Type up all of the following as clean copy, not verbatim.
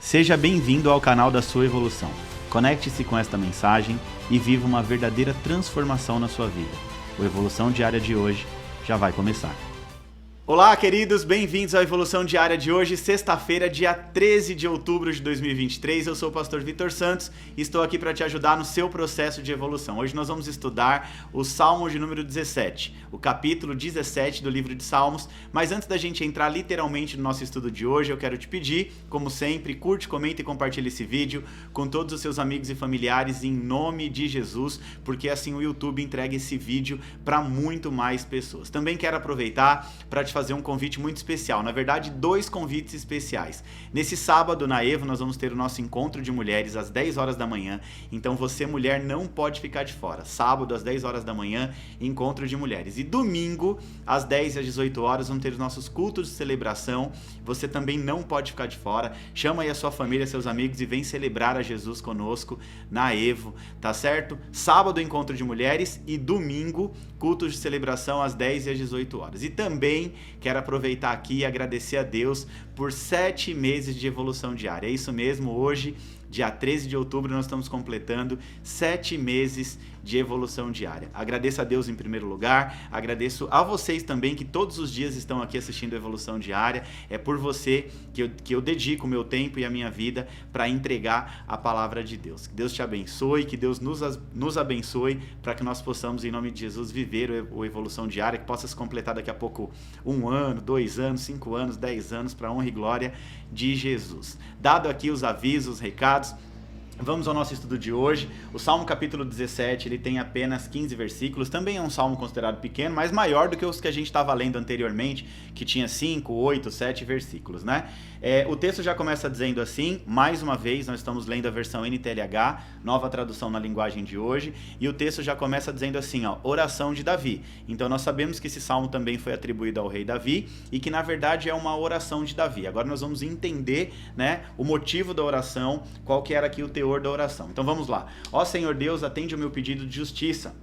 Seja bem-vindo ao canal da sua evolução. Conecte-se com esta mensagem e viva uma verdadeira transformação na sua vida. O Evolução Diária de hoje já vai começar. Olá, queridos, bem-vindos à Evolução Diária de hoje, sexta-feira, dia 13 de outubro de 2023. Eu sou o pastor Vitor Santos e estou aqui para te ajudar no seu processo de evolução. Hoje nós vamos estudar o Salmo de número 17, o capítulo 17 do livro de Salmos. Mas antes da gente entrar literalmente no nosso estudo de hoje, eu quero te pedir, como sempre, curte, comenta e compartilhe esse vídeo com todos os seus amigos e familiares em nome de Jesus, porque assim o YouTube entrega esse vídeo para muito mais pessoas. Também quero aproveitar para te fazer um convite muito especial, na verdade 2 convites especiais. Nesse sábado na Evo nós vamos ter o nosso encontro de mulheres às 10 horas da manhã, então você mulher não pode ficar de fora. Sábado às 10 horas da manhã, encontro de mulheres. E domingo às 10 e às 18 horas vamos ter os nossos cultos de celebração, você também não pode ficar de fora. Chama aí a sua família, seus amigos e vem celebrar a Jesus conosco na Evo, tá certo? Sábado encontro de mulheres e domingo cultos de celebração às 10 e às 18 horas. E também quero aproveitar aqui e agradecer a Deus por 7 meses de evolução diária. É isso mesmo, hoje, dia 13 de outubro, nós estamos completando 7 meses de evolução diária. Agradeço a Deus em primeiro lugar, agradeço a vocês também que todos os dias estão aqui assistindo a evolução diária. É por você que eu dedico o meu tempo e a minha vida para entregar a palavra de Deus. Que Deus te abençoe, que Deus nos abençoe para que nós possamos, em nome de Jesus, viver o evolução diária, que possa se completar daqui a pouco 1 ano, 2 anos, 5 anos, 10 anos, para a honra e glória de Jesus. Dado aqui os avisos, os recados, vamos ao nosso estudo de hoje. O Salmo capítulo 17, ele tem apenas 15 versículos. Também é um salmo considerado pequeno, mas maior do que os que a gente estava lendo anteriormente, que tinha 5, 8, 7 versículos, né? O texto já começa dizendo assim, mais uma vez, nós estamos lendo a versão NTLH, nova tradução na linguagem de hoje, e o texto já começa dizendo assim, ó, oração de Davi. Então nós sabemos que esse salmo também foi atribuído ao rei Davi, e que na verdade é uma oração de Davi. Agora nós vamos entender, né, o motivo da oração, qual que era aqui o teor da oração. Então vamos lá. Ó Senhor Deus, atende o meu pedido de justiça.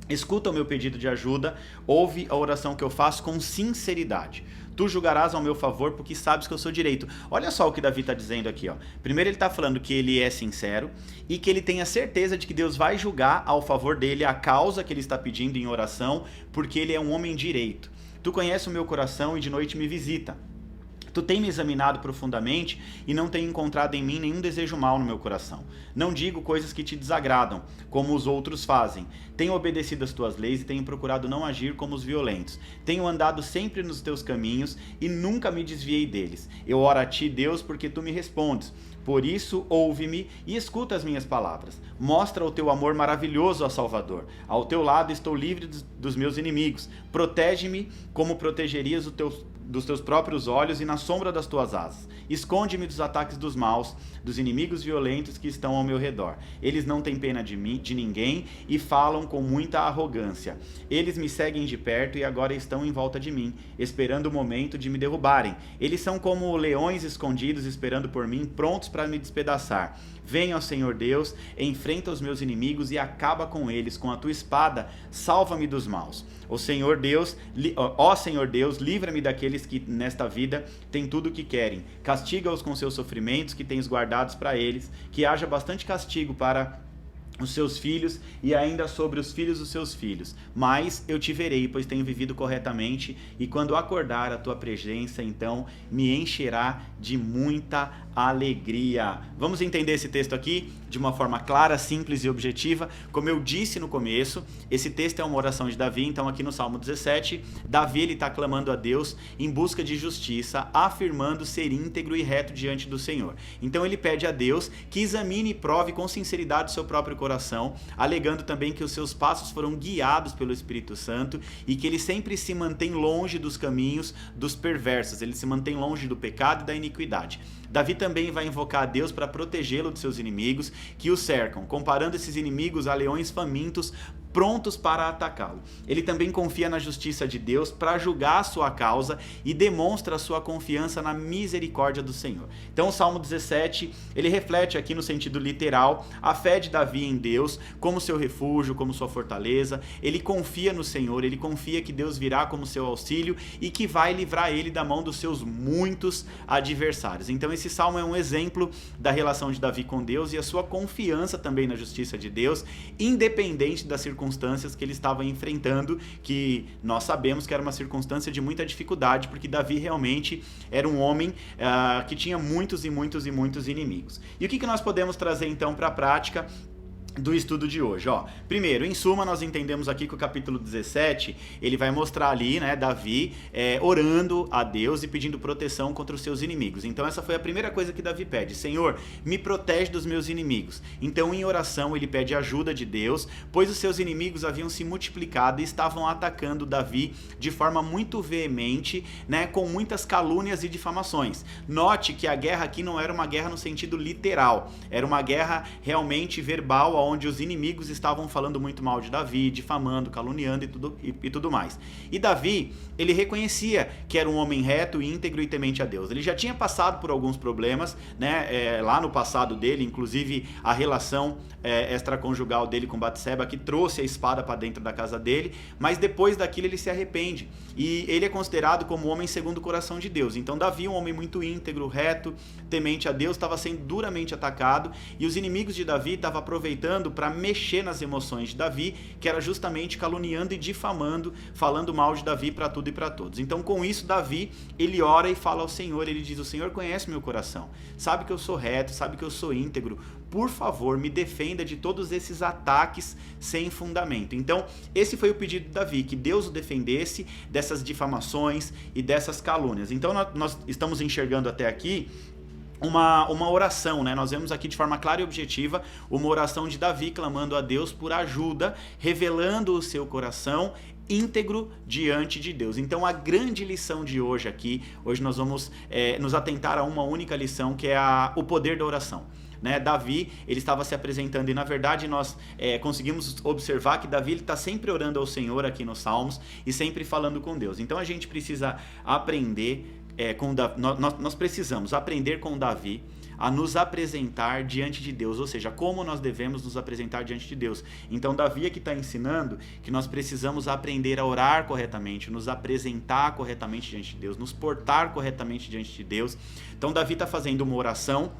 Escuta o meu pedido de ajuda, ouve a oração que eu faço com sinceridade. Tu julgarás ao meu favor porque sabes que eu sou direito. Olha só o que Davi está dizendo aqui, ó. Primeiro ele está falando que ele é sincero e que ele tem a certeza de que Deus vai julgar ao favor dele a causa que ele está pedindo em oração, porque ele é um homem direito. Tu conheces o meu coração e de noite me visita. Tu tem me examinado profundamente e não tem encontrado em mim nenhum desejo mau no meu coração. Não digo coisas que te desagradam, como os outros fazem. Tenho obedecido às tuas leis e tenho procurado não agir como os violentos. Tenho andado sempre nos teus caminhos e nunca me desviei deles. Eu oro a ti, Deus, porque tu me respondes. Por isso, ouve-me e escuta as minhas palavras. Mostra o teu amor maravilhoso, ó Salvador. Ao teu lado estou livre dos meus inimigos. Protege-me como protegerias dos teus próprios olhos e na sombra das tuas asas. Esconde-me dos ataques dos maus, dos inimigos violentos que estão ao meu redor. Eles não têm pena de mim, de ninguém e falam com muita arrogância. Eles me seguem de perto e agora estão em volta de mim, esperando o momento de me derrubarem. Eles são como leões escondidos esperando por mim, prontos para me despedaçar. Venha, ó Senhor Deus, enfrenta os meus inimigos e acaba com eles. Com a tua espada, salva-me dos maus. Ó Senhor Deus, livra-me daqueles que nesta vida têm tudo o que querem. Castiga-os com seus sofrimentos que tens guardados para eles. Que haja bastante castigo para os seus filhos e ainda sobre os filhos dos seus filhos. Mas eu te verei, pois tenho vivido corretamente, e quando acordar a tua presença, então me encherá de muita alegria. Vamos entender esse texto aqui de uma forma clara, simples e objetiva. Como eu disse no começo, esse texto é uma oração de Davi. Então aqui no Salmo 17, Davi ele está clamando a Deus em busca de justiça, afirmando ser íntegro e reto diante do Senhor. Então ele pede a Deus que examine e prove com sinceridade o seu próprio coração, alegando também que os seus passos foram guiados pelo Espírito Santo e que ele sempre se mantém longe dos caminhos dos perversos, ele se mantém longe do pecado e da iniquidade. Davi também vai invocar a Deus para protegê-lo de seus inimigos que o cercam, comparando esses inimigos a leões famintos prontos para atacá-lo. Ele também confia na justiça de Deus para julgar a sua causa e demonstra a sua confiança na misericórdia do Senhor. Então o Salmo 17, ele reflete aqui no sentido literal a fé de Davi em Deus como seu refúgio, como sua fortaleza. Ele confia no Senhor, ele confia que Deus virá como seu auxílio e que vai livrar ele da mão dos seus muitos adversários. Então esse salmo é um exemplo da relação de Davi com Deus e a sua confiança também na justiça de Deus, independente das circunstâncias que ele estava enfrentando, que nós sabemos que era uma circunstância de muita dificuldade, porque Davi realmente era um homem que tinha muitos inimigos. E o que nós podemos trazer então para a prática do estudo de hoje? Primeiro, em suma, nós entendemos aqui que o capítulo 17, ele vai mostrar ali, né, Davi orando a Deus e pedindo proteção contra os seus inimigos. Então essa foi a primeira coisa que Davi pede: Senhor, me protege dos meus inimigos. Então em oração ele pede ajuda de Deus, pois os seus inimigos haviam se multiplicado e estavam atacando Davi de forma muito veemente, né, com muitas calúnias e difamações. Note que a guerra aqui não era uma guerra no sentido literal, era uma guerra realmente verbal, onde os inimigos estavam falando muito mal de Davi, difamando, caluniando e tudo mais. E Davi, ele reconhecia que era um homem reto, íntegro e temente a Deus. Ele já tinha passado por alguns problemas, né, lá no passado dele, inclusive a relação extraconjugal dele com Batseba, que trouxe a espada para dentro da casa dele, mas depois daquilo ele se arrepende. E ele é considerado como homem segundo o coração de Deus. Então Davi, um homem muito íntegro, reto, temente a Deus, estava sendo duramente atacado, e os inimigos de Davi estavam aproveitando para mexer nas emoções de Davi, que era justamente caluniando e difamando, falando mal de Davi para tudo e para todos. Então com isso Davi, ele ora e fala ao Senhor, ele diz: o Senhor conhece meu coração, sabe que eu sou reto, sabe que eu sou íntegro, por favor me defenda de todos esses ataques sem fundamento. Então esse foi o pedido de Davi, que Deus o defendesse dessas difamações e dessas calúnias. Então nós estamos enxergando até aqui uma oração, né? Nós vemos aqui de forma clara e objetiva uma oração de Davi clamando a Deus por ajuda, revelando o seu coração íntegro diante de Deus. Então a grande lição de hoje aqui, hoje nós vamos nos atentar a uma única lição, que é o poder da oração. Né, Davi, ele estava se apresentando, e na verdade nós conseguimos observar que Davi está sempre orando ao Senhor aqui nos Salmos e sempre falando com Deus. Então a gente precisa aprender nós precisamos aprender com Davi a nos apresentar diante de Deus, ou seja, como nós devemos nos apresentar diante de Deus. Então Davi aqui está ensinando que nós precisamos aprender a orar corretamente, nos apresentar corretamente diante de Deus, nos portar corretamente diante de Deus. Então Davi está fazendo uma oração,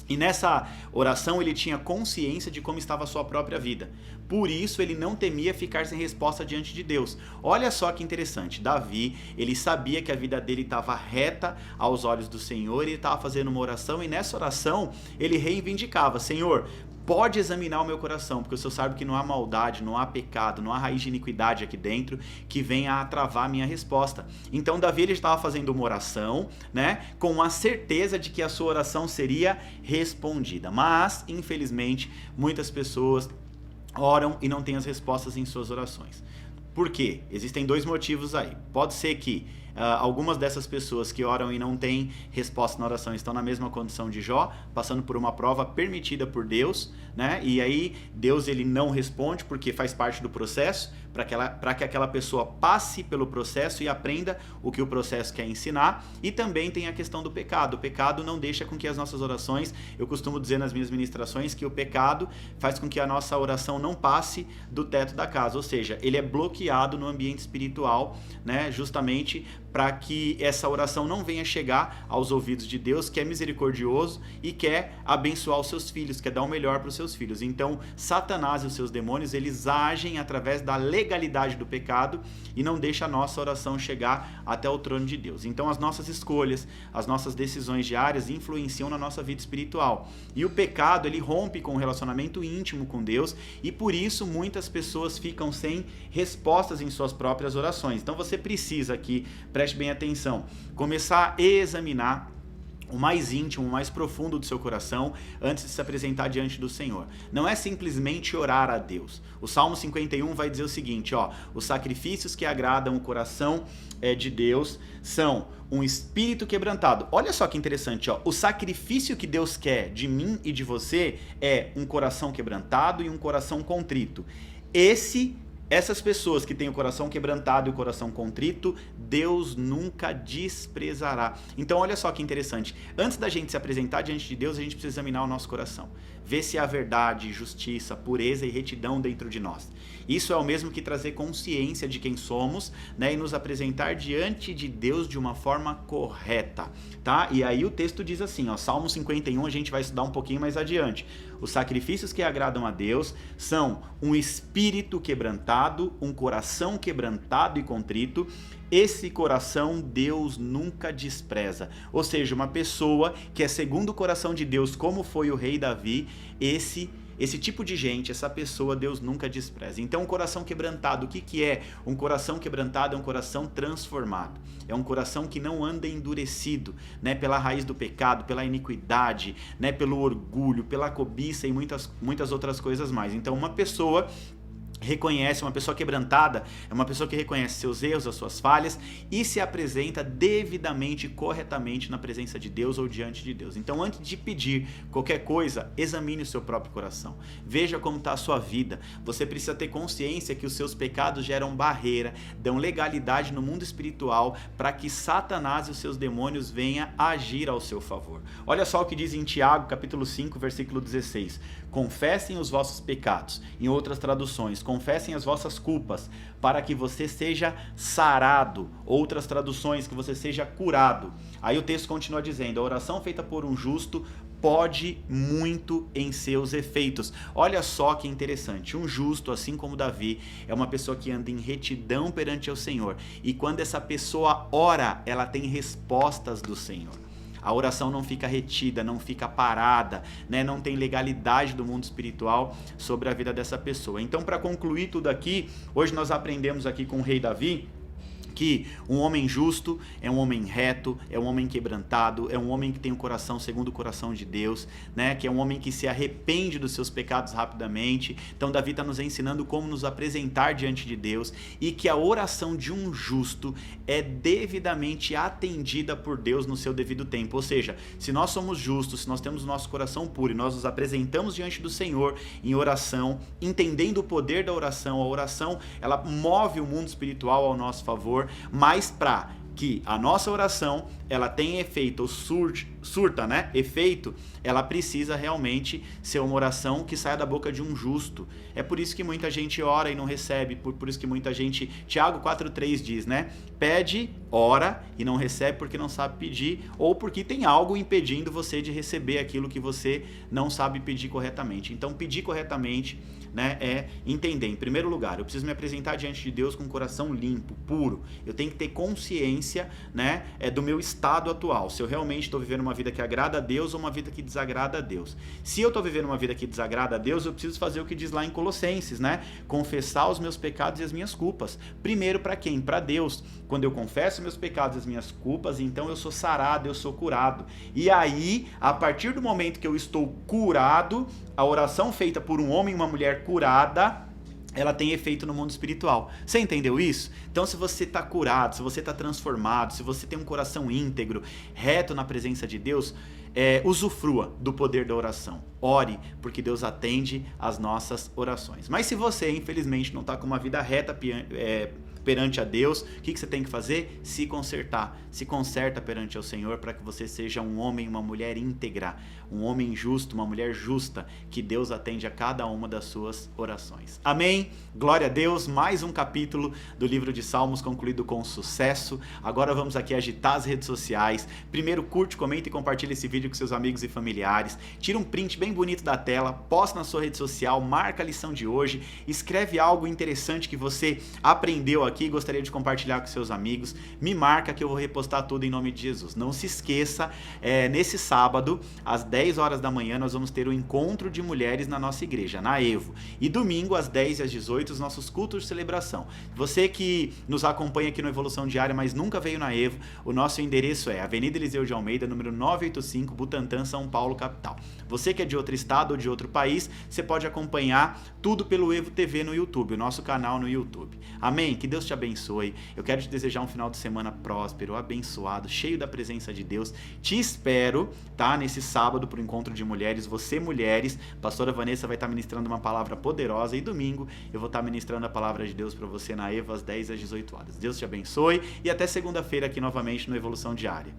e nessa oração ele tinha consciência de como estava a sua própria vida. Por isso ele não temia ficar sem resposta diante de Deus. Olha só que interessante, Davi, ele sabia que a vida dele estava reta aos olhos do Senhor, ele estava fazendo uma oração, e nessa oração ele reivindicava: Senhor, pode examinar o meu coração, porque o Senhor sabe que não há maldade, não há pecado, não há raiz de iniquidade aqui dentro que venha a travar a minha resposta. Então Davi, ele estava fazendo uma oração, né, com a certeza de que a sua oração seria respondida. Mas, infelizmente, muitas pessoas oram e não têm as respostas em suas orações. Por quê? Existem dois motivos aí. Pode ser que algumas dessas pessoas que oram e não têm resposta na oração estão na mesma condição de Jó, passando por uma prova permitida por Deus, né? E aí Deus, ele não responde porque faz parte do processo, para que aquela pessoa passe pelo processo e aprenda o que o processo quer ensinar. E também tem a questão do pecado. O pecado não deixa com que as nossas orações, eu costumo dizer nas minhas ministrações que o pecado faz com que a nossa oração não passe do teto da casa, ou seja, ele é bloqueado no ambiente espiritual, né? Justamente para que essa oração não venha chegar aos ouvidos de Deus, que é misericordioso e quer abençoar os seus filhos, quer dar o melhor para os seus filhos. Então Satanás e os seus demônios, eles agem através da legalidade do pecado e não deixa a nossa oração chegar até o trono de Deus. Então as nossas escolhas, as nossas decisões diárias influenciam na nossa vida espiritual. E o pecado, ele rompe com o relacionamento íntimo com Deus, e por isso muitas pessoas ficam sem respostas em suas próprias orações. Então você precisa aqui, preste bem atenção, começar a examinar o mais íntimo, o mais profundo do seu coração antes de se apresentar diante do Senhor. Não é simplesmente orar a Deus. O Salmo 51 vai dizer o seguinte, os sacrifícios que agradam o coração de Deus são um espírito quebrantado. Olha só que interessante, o sacrifício que Deus quer de mim e de você é um coração quebrantado e um coração contrito. Essas pessoas que têm o coração quebrantado e o coração contrito, Deus nunca desprezará. Então olha só que interessante, antes da gente se apresentar diante de Deus, a gente precisa examinar o nosso coração, ver se há verdade, justiça, pureza e retidão dentro de nós. Isso é o mesmo que trazer consciência de quem somos, né, e nos apresentar diante de Deus de uma forma correta, tá? E aí o texto diz assim, ó, Salmo 51, a gente vai estudar um pouquinho mais adiante. Os sacrifícios que agradam a Deus são um espírito quebrantado, um coração quebrantado e contrito. Esse coração Deus nunca despreza. Ou seja, uma pessoa que é segundo o coração de Deus, como foi o rei Davi, esse tipo de gente, essa pessoa, Deus nunca despreza. Então, um coração quebrantado, o que é? Um coração quebrantado é um coração transformado. É um coração que não anda endurecido, né, pela raiz do pecado, pela iniquidade, né, pelo orgulho, pela cobiça e muitas outras coisas mais. Então, uma pessoa quebrantada é uma pessoa que reconhece seus erros, as suas falhas e se apresenta devidamente, corretamente na presença de Deus ou diante de Deus. Então, antes de pedir qualquer coisa, examine o seu próprio coração. Veja como está a sua vida. Você precisa ter consciência que os seus pecados geram barreira, dão legalidade no mundo espiritual para que Satanás e os seus demônios venham agir ao seu favor. Olha só o que diz em Tiago, capítulo 5, versículo 16. Confessem os vossos pecados. Em outras traduções, confessem as vossas culpas, para que você seja sarado. Outras traduções, que você seja curado. Aí o texto continua dizendo, a oração feita por um justo pode muito em seus efeitos. Olha só que interessante, um justo, assim como Davi, é uma pessoa que anda em retidão perante o Senhor. E quando essa pessoa ora, ela tem respostas do Senhor. A oração não fica retida, não fica parada, né? Não tem legalidade do mundo espiritual sobre a vida dessa pessoa. Então, para concluir tudo aqui, hoje nós aprendemos aqui com o rei Davi que um homem justo é um homem reto, é um homem quebrantado, é um homem que tem um coração segundo o coração de Deus, né? Que é um homem que se arrepende dos seus pecados rapidamente. Então Davi está nos ensinando como nos apresentar diante de Deus e que a oração de um justo é devidamente atendida por Deus no seu devido tempo. Ou seja, se nós somos justos, se nós temos o nosso coração puro e nós nos apresentamos diante do Senhor em oração, entendendo o poder da oração, a oração ela move o mundo espiritual ao nosso favor, mas para que a nossa oração ela tenha efeito, ou surta, né? Efeito, ela precisa realmente ser uma oração que saia da boca de um justo. É por isso que muita gente ora e não recebe, por isso que muita gente, Tiago 4,3 diz, né? Pede, ora e não recebe porque não sabe pedir, ou porque tem algo impedindo você de receber aquilo que você não sabe pedir corretamente. Então, pedir corretamente, né, é entender, em primeiro lugar, eu preciso me apresentar diante de Deus com o coração limpo, puro. Eu tenho que ter consciência, né, do meu estado atual, se eu realmente estou vivendo uma vida que agrada a Deus ou uma vida que desagrada a Deus. Se eu estou vivendo uma vida que desagrada a Deus, eu preciso fazer o que diz lá em Colossenses, né? Confessar os meus pecados e as minhas culpas. Primeiro para quem? Para Deus. Quando eu confesso meus pecados e as minhas culpas, então eu sou sarado, eu sou curado. E aí, a partir do momento que eu estou curado, a oração feita por um homem e uma mulher curada, ela tem efeito no mundo espiritual. Você entendeu isso? Então, se você está curado, se você está transformado, se você tem um coração íntegro, reto na presença de Deus, usufrua do poder da oração. Ore, porque Deus atende às nossas orações. Mas se você, infelizmente, não está com uma vida reta perante a Deus, o que você tem que fazer? Se consertar. Se conserta perante ao Senhor para que você seja um homem, uma mulher íntegra, um homem justo, uma mulher justa, que Deus atende a cada uma das suas orações. Amém? Glória a Deus, mais um capítulo do livro de Salmos concluído com sucesso. Agora vamos aqui agitar as redes sociais. Primeiro, curte, comenta e compartilha esse vídeo com seus amigos e familiares. Tira um print bem bonito da tela, posta na sua rede social, marca a lição de hoje, escreve algo interessante que você aprendeu aqui e gostaria de compartilhar com seus amigos. Me marca que eu vou repostar tudo em nome de Jesus. Não se esqueça, nesse sábado, às 10 horas da manhã, nós vamos ter o encontro de mulheres na nossa igreja, na Evo. E domingo, às 10 e às 18, os nossos cultos de celebração. Você que nos acompanha aqui no Evolução Diária, mas nunca veio na Evo, o nosso endereço é Avenida Eliseu de Almeida, número 985, Butantã, São Paulo, capital. Você que é de outro estado ou de outro país, você pode acompanhar tudo pelo Evo TV no YouTube, o nosso canal no YouTube. Amém? Que Deus Deus te abençoe. Eu quero te desejar um final de semana próspero, abençoado, cheio da presença de Deus. Te espero, tá? Nesse sábado pro Encontro de Mulheres. Você, mulheres, pastora Vanessa vai estar ministrando uma palavra poderosa e domingo eu vou estar ministrando a palavra de Deus para você na EVA às 10 às 18 horas. Deus te abençoe e até segunda-feira aqui novamente no Evolução Diária.